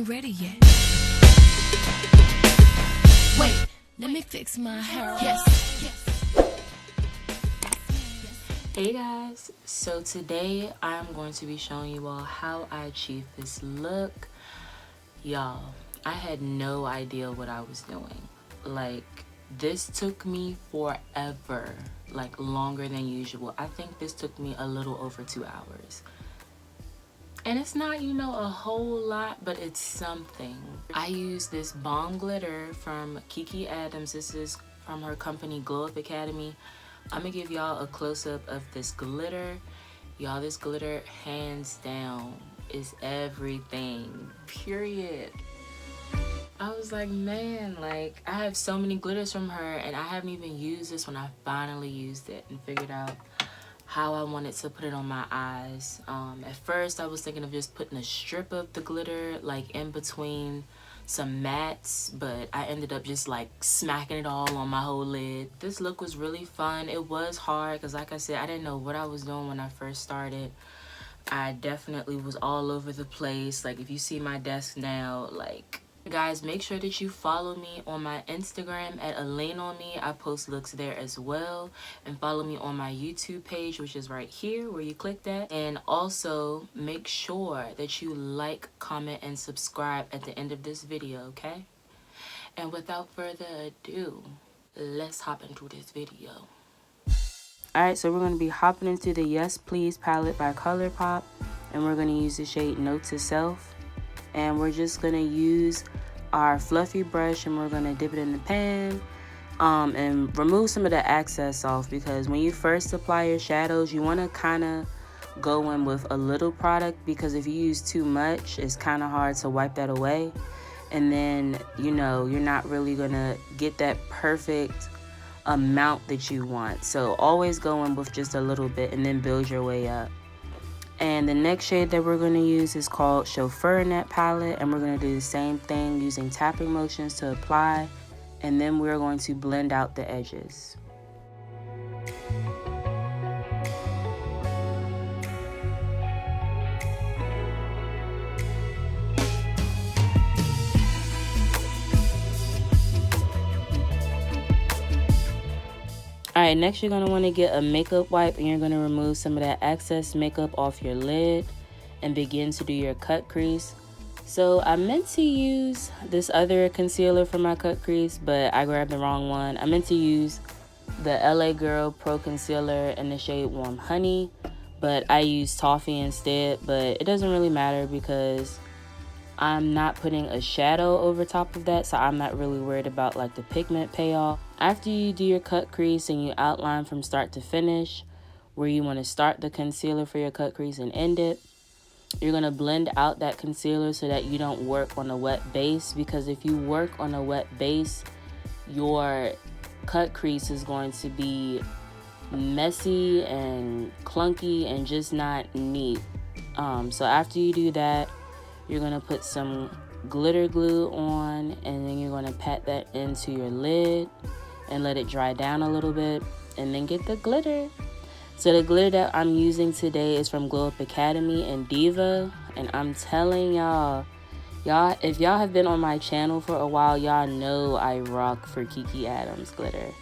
ain't ready yet. Wait, let me fix my hair. Yes. Hey guys, so today I'm going to be showing you all how I achieved this look. Y'all, I had no idea what I was doing. Like, this took me forever, like longer than usual. I think this took me a little over 2 hours. And it's not, you know, a whole lot, but it's something. I used this bomb glitter from Kiki Adams. This is from her company Glow Up Academy. I'm gonna give y'all a close-up of this glitter. Y'all, this glitter, hands down, is everything, period. I was like, man, like, I have so many glitters from her, and I haven't even used this when I finally used it and figured out how I wanted to put it on my eyes. At first, I was thinking of just putting a strip of the glitter, like, in between some mattes, but I ended up just like smacking it all on my whole lid. This look was really fun. It was hard because, like I said, I didn't know what I was doing when I first started. I definitely was all over the place. Like, if you see my desk now, like, guys, make sure that you follow me on my Instagram at @AlaneOnMe. I post looks there as well. And follow me on my YouTube page, which is right here where you click that. And also make sure that you like, comment, and subscribe at the end of this video, okay? And without further ado, let's hop into this video. Alright, so we're going to be hopping into the Yes Please palette by Colourpop. And we're going to use the shade Note to Self. And we're just going to use our fluffy brush and we're going to dip it in the pan and remove some of the excess off, because when you first apply your shadows, you want to kind of go in with a little product, because if you use too much, it's kind of hard to wipe that away. And then, you know, you're not really going to get that perfect amount that you want. So always go in with just a little bit and then build your way up. And the next shade that we're going to use is called Chauffeur in that palette. And we're going to do the same thing using tapping motions to apply. And then we're going to blend out the edges. Alright, next you're going to want to get a makeup wipe and you're going to remove some of that excess makeup off your lid and begin to do your cut crease. So I meant to use this other concealer for my cut crease, but I grabbed the wrong one. I meant to use the LA Girl Pro Concealer in the shade Warm Honey, but I used Toffee instead. But it doesn't really matter because I'm not putting a shadow over top of that, so I'm not really worried about like the pigment payoff. After you do your cut crease and you outline from start to finish where you want to start the concealer for your cut crease and end it, you're going to blend out that concealer so that you don't work on a wet base, because if you work on a wet base, your cut crease is going to be messy and clunky and just not neat. So after you do that, you're going to put some glitter glue on, and then you're going to pat that into your lid and let it dry down a little bit, and then get the glitter. So the glitter that I'm using today is from Glow Up Academy and Diva, and I'm telling y'all, if y'all have been on my channel for a while, y'all know I rock for Kiki Adams glitter.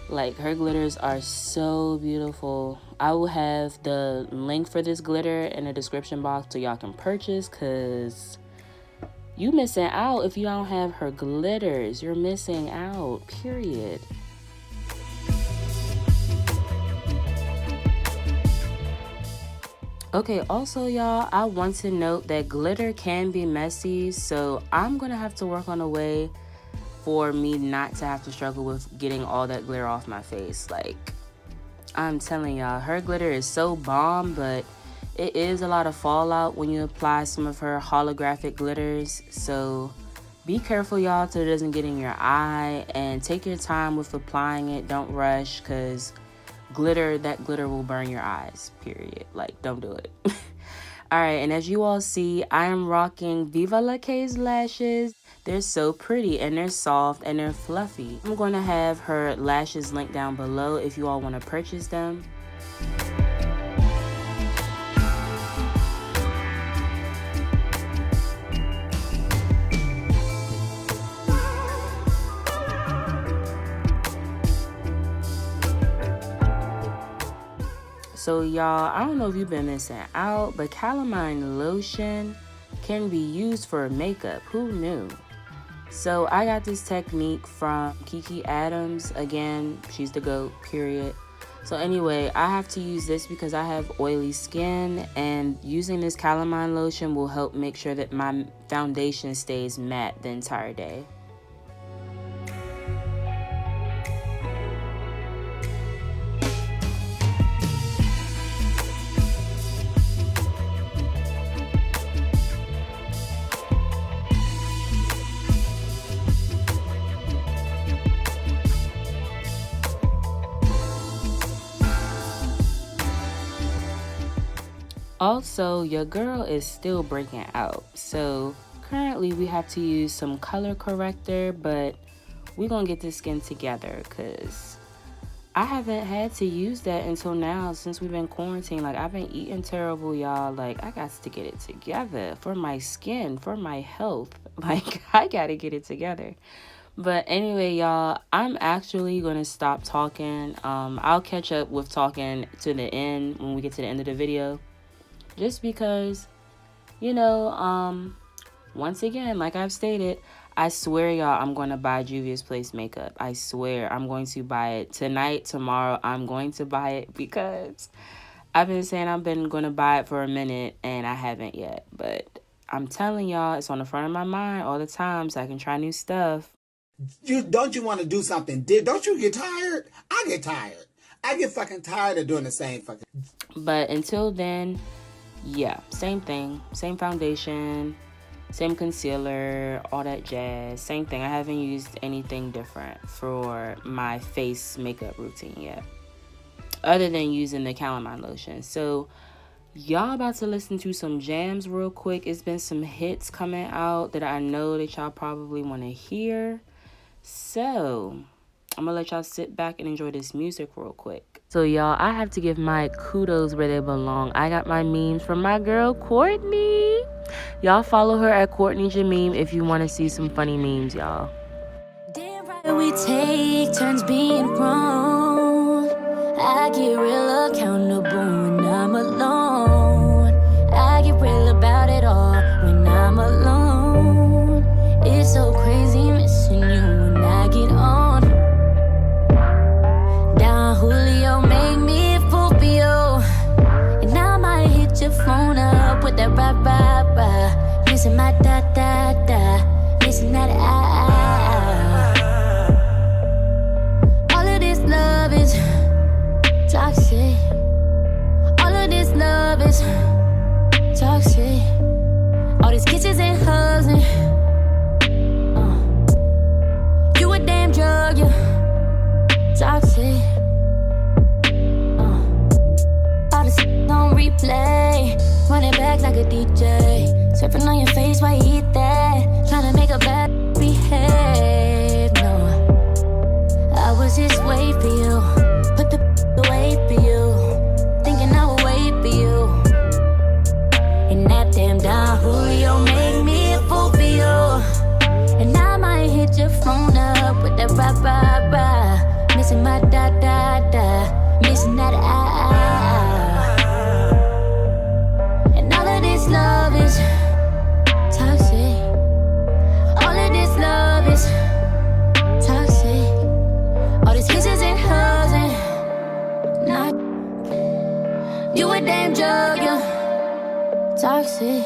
Like, her glitters are so beautiful. I will have the link for this glitter in the description box so y'all can purchase, because you missing out if you don't have her glitters. You're missing out, period. Okay, also y'all, I want to note that glitter can be messy, so I'm gonna have to work on a way for me not to have to struggle with getting all that glitter off my face. Like, I'm telling y'all, her glitter is so bomb, but it is a lot of fallout when you apply some of her holographic glitters. So be careful, y'all, so it doesn't get in your eye, and take your time with applying it. Don't rush, because that glitter will burn your eyes, period. Like, don't do it. All right, and as you all see, I am rocking Viva La K's lashes. They're so pretty, and they're soft, and they're fluffy. I'm going to have her lashes linked down below if you all want to purchase them. So y'all, I don't know if you've been missing out, but calamine lotion can be used for makeup. Who knew? So I got this technique from Kiki Adams. Again, she's the GOAT, period. So anyway, I have to use this because I have oily skin, and using this calamine lotion will help make sure that my foundation stays matte the entire day. Also, your girl is still breaking out, so currently we have to use some color corrector, but we're gonna get this skin together because I haven't had to use that until now since we've been quarantined. Like, I've been eating terrible, y'all. Like, I got to get it together for my skin, for my health. Like, I gotta get it together. But anyway, y'all, I'm actually gonna stop talking. I'll catch up with talking to the end when we get to the end of the video. Just because, you know, once again, like I've stated, I swear, y'all, I'm going to buy Juvia's Place makeup. I swear I'm going to buy it tonight, tomorrow. I'm going to buy it because I've been saying I've been going to buy it for a minute and I haven't yet. But I'm telling y'all, it's on the front of my mind all the time so I can try new stuff. Don't you want to do something? Don't you get tired? I get tired. I get fucking tired of doing the same fucking... But until then... yeah, same thing, same foundation, same concealer, all that jazz, same thing. I haven't used anything different for my face makeup routine yet, other than using the calamine lotion. So y'all about to listen to some jams real quick. It's been some hits coming out that I know that y'all probably want to hear. So I'm gonna let y'all sit back and enjoy this music real quick. So y'all, I have to give my kudos where they belong. I got my memes from my girl Courtney. Y'all follow her at Courtney Jameme if you want to see some funny memes, y'all. Damn right we take turns being grown. I get real accountable when I'm alone. I get real about it all when I'm alone. It's so crazy missing you when I get on. Julio make me fool for you, and I might hit your phone up with that rah rah rah, missing my da da da, missing that ah. All of this love is toxic. All of this love is toxic. All these kisses and hugs and you a damn drug, you toxic. On replay, run it back like a DJ, surfing on your face while you eat that, trying to make a bad behave. No, I was just wait for you, put the away for you, thinking I would wait for you, and that damn Don Julio made me a fool for you, and I might hit your phone up with that rah rah rah, missing my da da da, missing that ah. Love is toxic. All of this love is toxic. All these kisses and hugs and not. You a damn drug, you're toxic.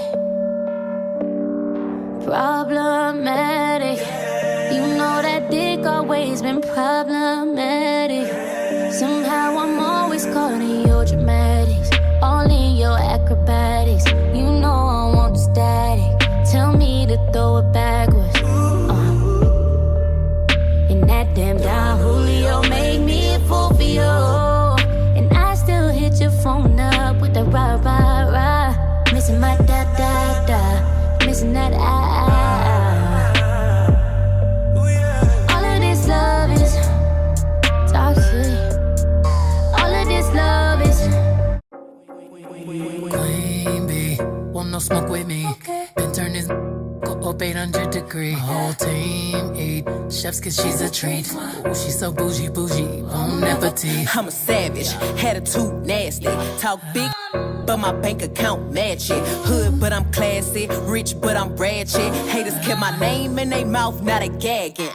Problematic. You know that dick always been problematic. Somehow I'm always caught in your dramatics, all in your acrobatics. You know I want the static. Tell me to throw it backwards. And that damn Don Julio made me a fool for you, and I still hit your phone up with that rah rah rah, missing my da da da, missing that ah. All of this love is toxic. All of this love is. Queen bee, want no smoke with me. Okay. Then turn this go up 800 to agree. Whole team eat chefs cause she's a treat. Ooh, she's so bougie, bon appetit. I'm a savage, attitude nasty. Talk big, but my bank account match it. Hood, but I'm classy. Rich, but I'm ratchet. Haters kept my name in their mouth, now they gagging.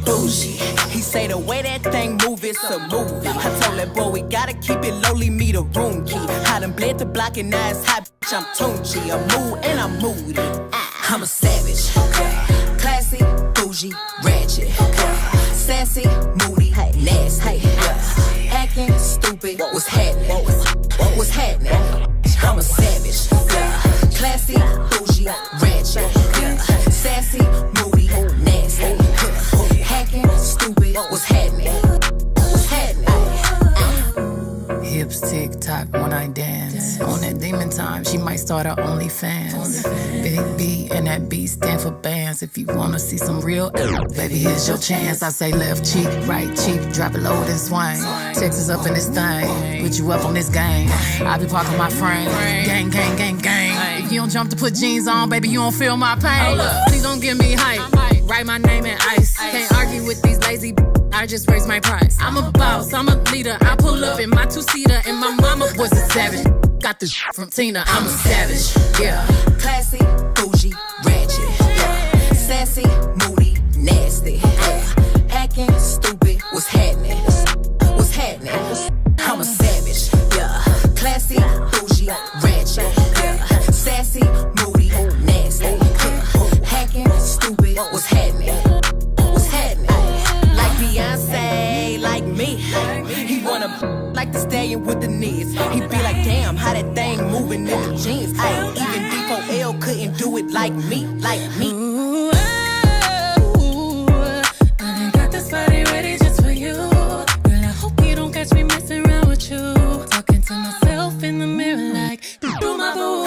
Bougie. He say the way that thing move, it's a movie. I told that boy we gotta keep it lowly, me the room key. I done bled the block and now it's hot, bitch, I'm Tunchi. I'm mood and I'm moody. I'm a savage. Classy, bougie, ratchet. Sassy, moody, nasty. Acting stupid, what's happening? What's happening? I'm a savage. Classy, bougie, ratchet. Sassy, moody, nasty. Hacking, stupid, what's happening? What's happening? Hips tick tock when I dance. On that demon time, she might start her OnlyFans. Big B and that B stand for bands. If you wanna see some real, baby, here's your chance. I say left cheek, right cheek, drop it low and swing. Texas up in this thing, put you up on this game. I be parking my frame, gang, gang, gang, gang. If you don't jump to put jeans on, baby, you don't feel my pain. Please don't give me hype, write my name in ice. Can't argue with these lazy I just raised my price. I'm a boss, I'm a leader. I pull up in my two-seater and my mama was a savage. Got this from Tina, I'm a savage. Yeah. Classy, bougie, ratchet. Yeah. Sassy, moody, nasty. Yeah. Acting stupid, what's happening? What's happening? I'm a savage. Yeah. Classy, bougie, ratchet. Yeah. Sassy, moody, nasty. Yeah. Hacking stupid, what's happening? Beyonce, like me. He wanna like the stallion with the knees. He be like, damn, how that thing moving in the jeans. Ay, even D4L couldn't do it like me, like me. Ooh, I got this body ready just for you. Girl, I hope you don't catch me messing around with you. Talking to myself in the mirror like, do my boo.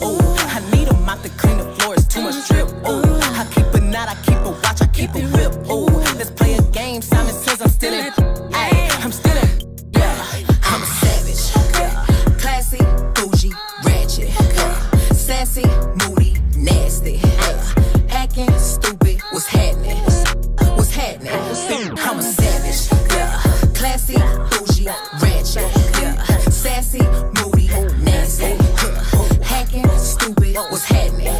Oh, I need a mop to clean the floors, too much drip. Oh, I keep a knot, I keep a watch, I keep a whip. Oh, let's play a game. Simon says I'm still in. Ay, I'm still in. Yeah, I'm a savage. Yeah. Classy, bougie, ratchet. Yeah. Sassy, moody, nasty. Yeah. Acting stupid, what's happening? What's happening? I'm a savage. Yeah. Classy, bougie, ratchet. Yeah. Sassy, moody, nasty. Yeah. Hacking stupid, what's happening?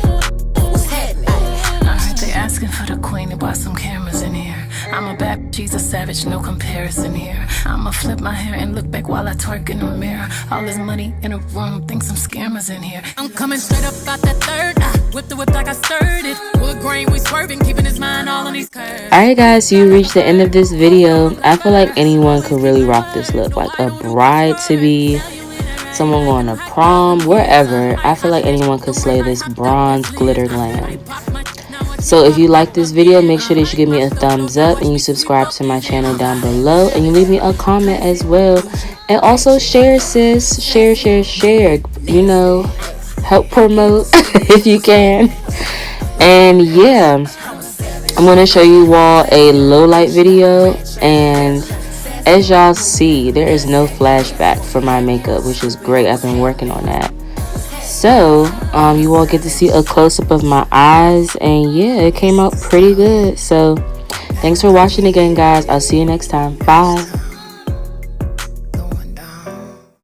What's happening? Alright, they asking for the queen to buy some cameras in here. I'm a bad, she's a savage, no comparison here. I'ma flip my hair and look back while I twerk in the mirror. All this money in a room, think some scammers in here. I'm coming straight up out that third. Whip the whip like I stirred it. Wood grain, we swerving, keeping his mind all on these curves. Alright guys, so you reached the end of this video. I feel like anyone could really rock this look. Like a bride to be, someone going to prom, wherever. I feel like anyone could slay this bronze glitter glam. So if you like this video, make sure that you give me a thumbs up and you subscribe to my channel down below, and you leave me a comment as well. And also share, sis. Share. You know, help promote if you can. And yeah, I'm going to show you all a low light video, and as y'all see, there is no flashback for my makeup, which is great. I've been working on that. So you all get to see a close-up of my eyes, and yeah, it came out pretty good. So thanks for watching again, guys. I'll see you next time. Bye.